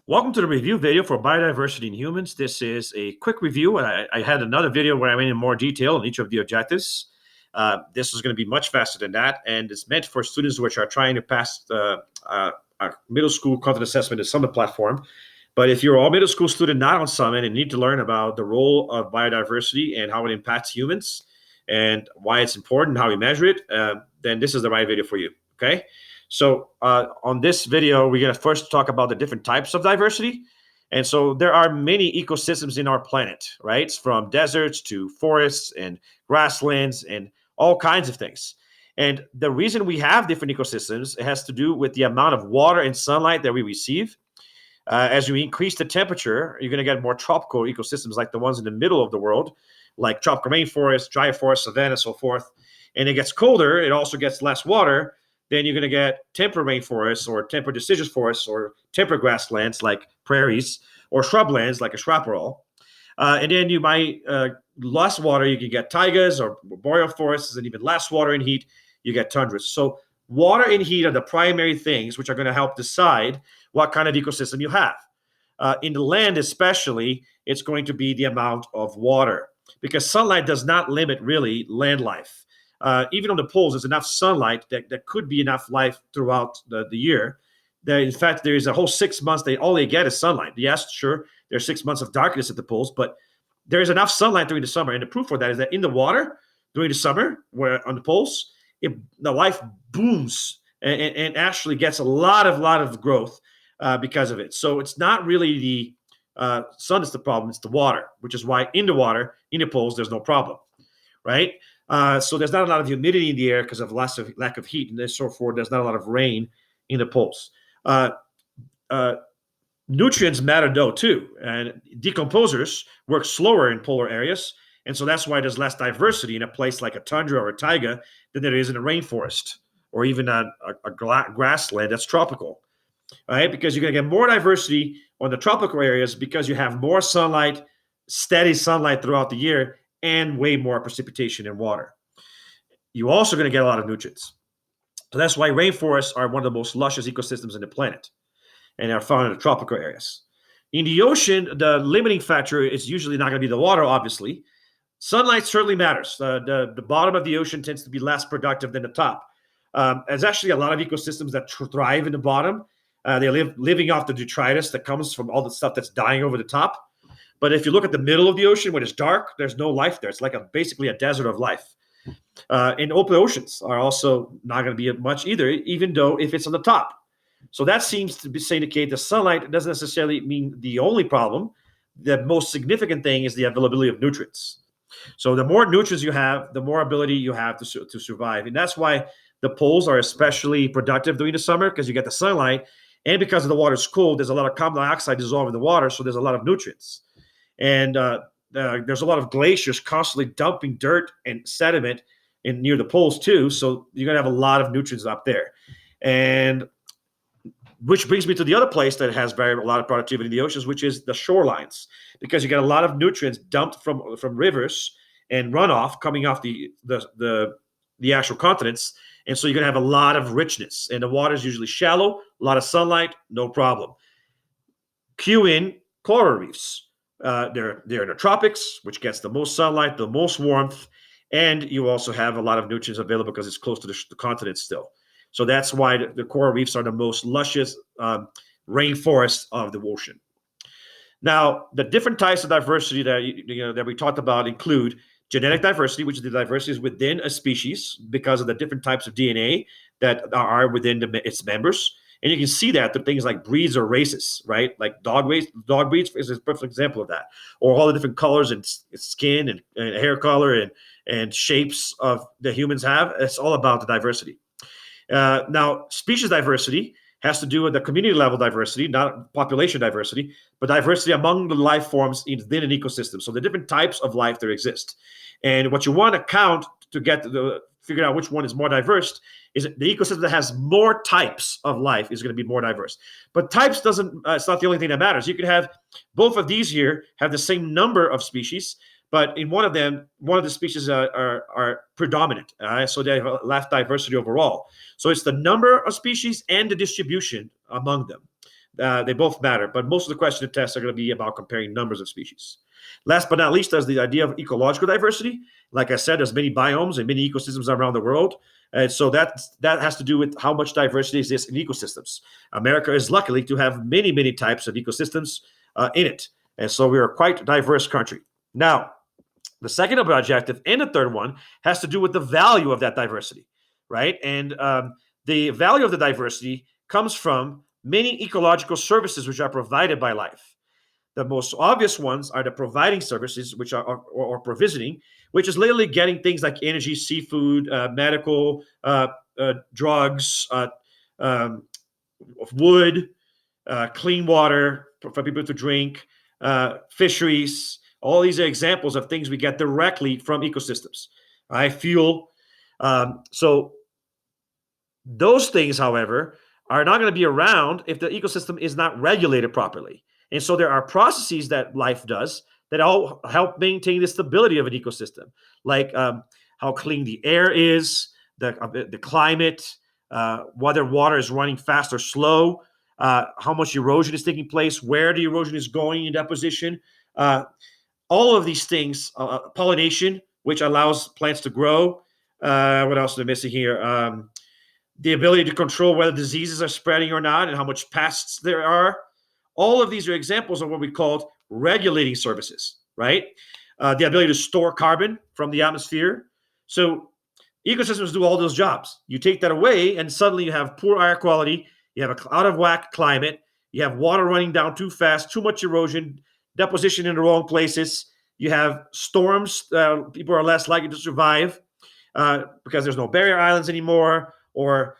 Welcome to the review video for Biodiversity and Humans. This is a quick review. I had another video where I went in more detail on each of the objectives. This is going to be much faster than that, and it's meant for students which are trying to pass our middle school content assessment in Summit platform. But if you're a middle school student not on Summit and need to learn about the role of biodiversity and how it impacts humans and why it's important, how we measure it, then this is the right video for you, okay? So on this video, we're going to first talk about the different types of diversity. And so there are many ecosystems in our planet, right? From deserts to forests and grasslands and all kinds of things. And the reason we have different ecosystems, it has to do with the amount of water and sunlight that we receive. As you increase the temperature, you're going to get more tropical ecosystems like the ones in the middle of the world, like tropical rainforest, dry forest, savanna, so forth. And it gets colder, it also gets less water. Then you're going to get temperate rainforests or temperate deciduous forests or temperate grasslands like prairies or shrublands like a chaparral. And then you might, less water, you can get taigas or boreal forests, and even less water and heat, you get tundras. So water and heat are the primary things which are going to help decide what kind of ecosystem you have. In the land especially, it's going to be the amount of water because sunlight does not limit really land life. Even on the poles, there's enough sunlight that could be enough life throughout the year. In fact, there is a whole 6 months, all they get is sunlight. Yes, sure, there's 6 months of darkness at the poles, but there is enough sunlight during the summer. And the proof for that is that in the water during the summer, where on the poles, the life booms and actually gets a lot of growth because of it. So it's not really the sun is the problem, it's the water, which is why in the water, in the poles, there's no problem, right? So there's not a lot of humidity in the air because of lack of heat, and so forth. There's not a lot of rain in the poles. Nutrients matter though too, and decomposers work slower in polar areas, and so that's why there's less diversity in a place like a tundra or a taiga than there is in a rainforest or even a grassland that's tropical, right? Because you're going to get more diversity on the tropical areas because you have more sunlight, steady sunlight throughout the year, and way more precipitation and water. You're also going to get a lot of nutrients. So that's why rainforests are one of the most luscious ecosystems in the planet and are found in the tropical areas. In the ocean, the limiting factor is usually not going to be the water, obviously. Sunlight certainly matters. The bottom of the ocean tends to be less productive than the top. There's actually a lot of ecosystems that thrive in the bottom. They're living off the detritus that comes from all the stuff that's dying over the top. But if you look at the middle of the ocean, when it's dark, there's no life there. It's like basically a desert of life. And open oceans are also not going to be much either, even though if it's on the top. So that seems to indicate the sunlight doesn't necessarily mean the only problem. The most significant thing is the availability of nutrients. So the more nutrients you have, the more ability you have to survive. And that's why the poles are especially productive during the summer, because you get the sunlight. And because the water is cold, there's a lot of carbon dioxide dissolved in the water, so there's a lot of nutrients. And there's a lot of glaciers constantly dumping dirt and sediment near the poles too. So you're going to have a lot of nutrients up there. And which brings me to the other place that has a lot of productivity in the oceans, which is the shorelines, because you get a lot of nutrients dumped from rivers and runoff coming off the actual continents. And so you're going to have a lot of richness. And the water is usually shallow, a lot of sunlight, no problem. Cue in coral reefs. They're in the tropics, which gets the most sunlight, the most warmth, and you also have a lot of nutrients available because it's close to the continent still. So that's why the coral reefs are the most luscious rainforests of the ocean. Now, the different types of diversity that we talked about include genetic diversity, which is the diversity within a species because of the different types of DNA that are within its members. And you can see that through things like breeds or races, right? Like dog breeds is a perfect example of that. Or all the different colors and skin and hair color and shapes of the humans have. It's all about the diversity. Now, species diversity has to do with the community level diversity, not population diversity, but diversity among the life forms within an ecosystem. So the different types of life that exist. And what you want to count to figure out which one is more diverse is the ecosystem that has more types of life is going to be more diverse. But types it's not the only thing that matters. You could have both of these here have the same number of species, but in one of the species are predominant. So they have less diversity overall. So it's the number of species and the distribution among them They both matter, but most of the question and tests are going to be about comparing numbers of species. Last but not least, there's the idea of ecological diversity. Like I said, there's many biomes and many ecosystems around the world. And so that has to do with how much diversity exists in ecosystems. America is lucky to have many, many types of ecosystems in it. And so we are a quite diverse country. Now, the second objective and the third one has to do with the value of that diversity, right? And the value of the diversity comes from many ecological services which are provided by life. The most obvious ones are the providing services, which are or provisioning, which is literally getting things like energy, seafood, medical, drugs, um, wood, clean water for people to drink, fisheries. All these are examples of things we get directly from ecosystems. Fuel. So those things, however, are not going to be around if the ecosystem is not regulated properly. And so there are processes that life does that all help maintain the stability of an ecosystem, like how clean the air is, the climate, whether water is running fast or slow, how much erosion is taking place, where the erosion is going in deposition. All of these things, pollination, which allows plants to grow. What else am I missing here? The ability to control whether diseases are spreading or not and how much pests there are. All of these are examples of what we call regulating services, right? The ability to store carbon from the atmosphere. So ecosystems do all those jobs. You take that away and suddenly you have poor air quality, you have an out of whack climate, you have water running down too fast, too much erosion, deposition in the wrong places, you have storms, people are less likely to survive because there's no barrier islands anymore, or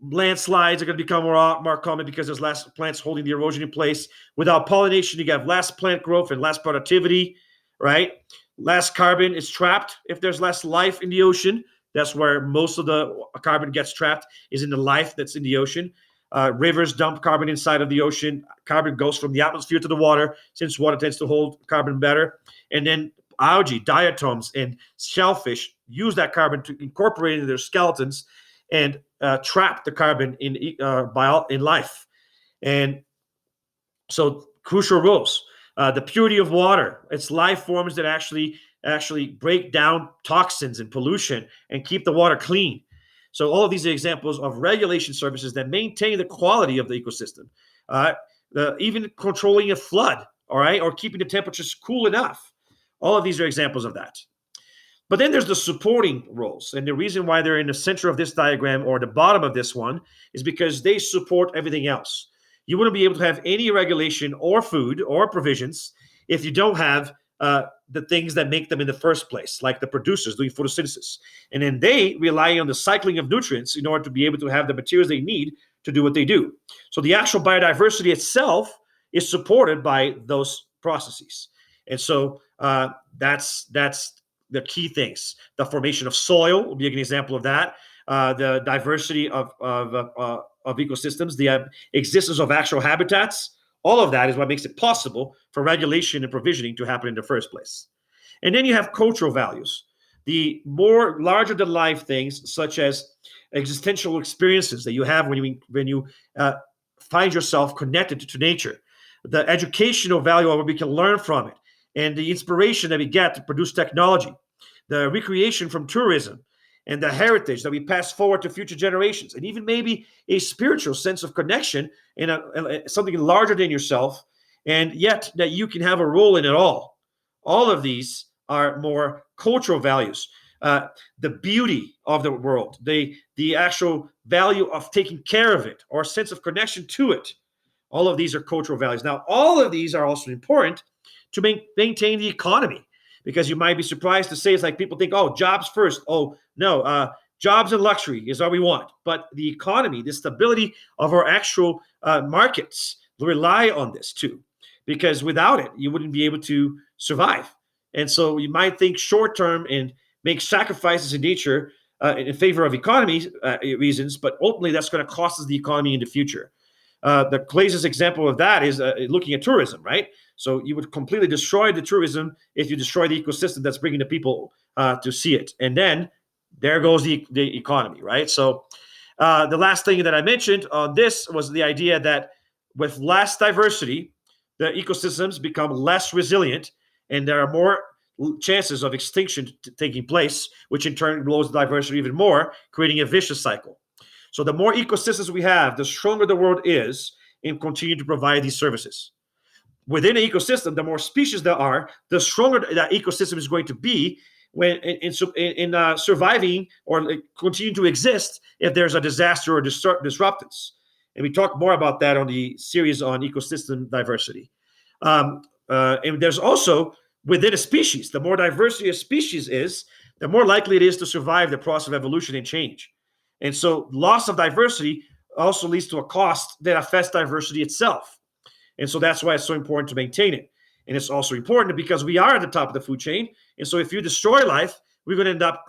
landslides are going to become more common because there's less plants holding the erosion in place. Without pollination, you have less plant growth and less productivity, right? Less carbon is trapped if there's less life in the ocean. That's where most of the carbon gets trapped, is in the life that's in the ocean. Rivers dump carbon inside of the ocean. Carbon goes from the atmosphere to the water, since water tends to hold carbon better. And then algae, diatoms, and shellfish use that carbon to incorporate into their skeletons and trap the carbon in life. And so crucial roles. The purity of water. It's life forms that actually break down toxins and pollution and keep the water clean. So all of these are examples of regulation services that maintain the quality of the ecosystem. Even controlling a flood, all right, or keeping the temperatures cool enough. All of these are examples of that. But then there's the supporting roles. And the reason why they're in the center of this diagram or the bottom of this one is because they support everything else. You wouldn't be able to have any regulation or food or provisions if you don't have the things that make them in the first place, like the producers doing photosynthesis. And then they rely on the cycling of nutrients in order to be able to have the materials they need to do what they do. So the actual biodiversity itself is supported by those processes. And so that's the key things. The formation of soil will be an example of that. The diversity of ecosystems, the existence of actual habitats. All of that is what makes it possible for regulation and provisioning to happen in the first place. And then you have cultural values, the more larger than life things, such as existential experiences that you have when you find yourself connected to nature, the educational value of what we can learn from it, and the inspiration that we get to produce technology, the recreation from tourism, and the heritage that we pass forward to future generations, and even maybe a spiritual sense of connection in something larger than yourself, and yet that you can have a role in it all. All of these are more cultural values. The beauty of the world, the actual value of taking care of it, or a sense of connection to it. All of these are cultural values. Now, all of these are also important to maintain the economy, because you might be surprised to say, it's like people think, oh, jobs first. Oh, no, jobs and luxury is all we want. But the economy, the stability of our actual markets rely on this too, because without it, you wouldn't be able to survive. And so you might think short term and make sacrifices in nature in favor of economy reasons, but ultimately that's going to cost us the economy in the future. The closest example of that is looking at tourism, right? So you would completely destroy the tourism if you destroy the ecosystem that's bringing the people to see it. And then there goes the economy, right? So the last thing that I mentioned on this was the idea that with less diversity, the ecosystems become less resilient, and there are more chances of extinction taking place, which in turn blows the diversity even more, creating a vicious cycle. So the more ecosystems we have, the stronger the world is in continuing to provide these services. Within an ecosystem, the more species there are, the stronger that ecosystem is going to be when in surviving or continue to exist if there's a disaster or disruptance. And we talk more about that on the series on ecosystem diversity. And there's also within a species, the more diversity a species is, the more likely it is to survive the process of evolution and change. And so loss of diversity also leads to a cost that affects diversity itself. And so that's why it's so important to maintain it. And it's also important because we are at the top of the food chain. And so if you destroy life, we're going to end up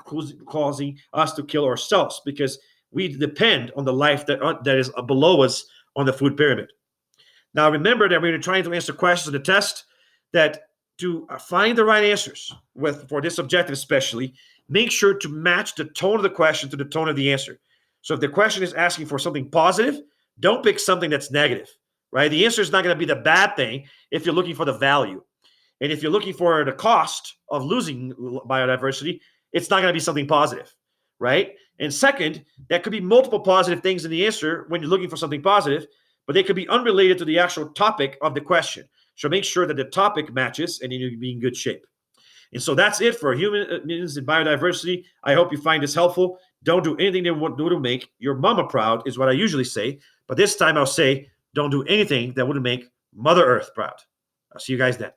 causing us to kill ourselves because we depend on the life that is below us on the food pyramid. Now, remember that we're trying to answer questions in the test that to find the right answers for this objective especially, make sure to match the tone of the question to the tone of the answer. So if the question is asking for something positive, don't pick something that's negative, right? The answer is not going to be the bad thing if you're looking for the value. And if you're looking for the cost of losing biodiversity, it's not going to be something positive, right? And second, there could be multiple positive things in the answer when you're looking for something positive, but they could be unrelated to the actual topic of the question. So make sure that the topic matches and you'll be in good shape. And so that's it for humans and biodiversity. I hope you find this helpful. Don't do anything that would do to make your mama proud, is what I usually say. But this time I'll say, don't do anything that would make Mother Earth proud. I'll see you guys then.